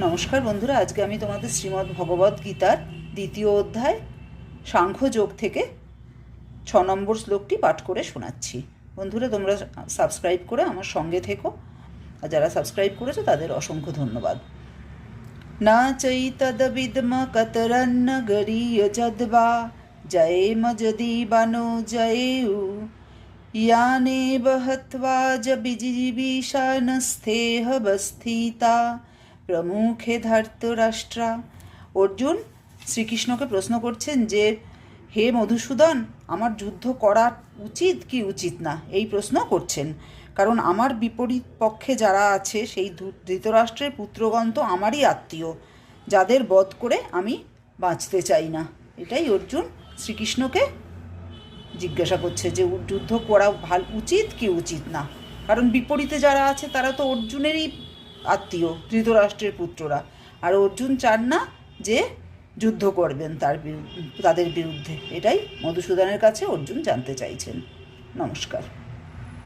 নমস্কার বন্ধুরা, আজকে আমি তোমাদের শ্রীমদ্ ভগবদ্ গীতার দ্বিতীয় অধ্যায় সাংখ্যযোগ থেকে 6 নম্বর শ্লোকটি পাঠ করে শোনাচ্ছি। বন্ধুরা, তোমরা সাবস্ক্রাইব করে আমার সঙ্গে থেকো, আর যারা সাবস্ক্রাইব করেছো তাদের অসংখ্য ধন্যবাদ। না চৈতদ্বিদ্ম কতরন্ন গরীয় যদ্বা জয়েম যদি বানো জয়েউ ইয়ানে বহত্বা য বিজিবিষানস্থেহ বস্থিতা প্রমুখে ধার্তরাষ্ট্রা। অর্জুন শ্রীকৃষ্ণকে প্রশ্ন করছেন যে, হে মধুসূদন, আমার যুদ্ধ করা উচিত কি উচিত না, এই প্রশ্ন করছেন। কারণ আমার বিপরীত পক্ষে যারা আছে সেই ধৃতরাষ্ট্রের পুত্রগণ তো আমারই আত্মীয়, যাদের বধ করে আমি বাঁচতে চাই না। এটাই অর্জুন শ্রীকৃষ্ণকে জিজ্ঞাসা করছে যে যুদ্ধ করা উচিত কি উচিত না। কারণ বিপরীতে যারা আছে তারা তো অর্জুনেরই আত্মীয়, ধৃতরাষ্ট্রের পুত্ররা, আর অর্জুন চান না যে যুদ্ধ করবেন তাদের বিরুদ্ধে। এটাই মধুসূদনের কাছে অর্জুন জানতে চাইছেন। নমস্কার।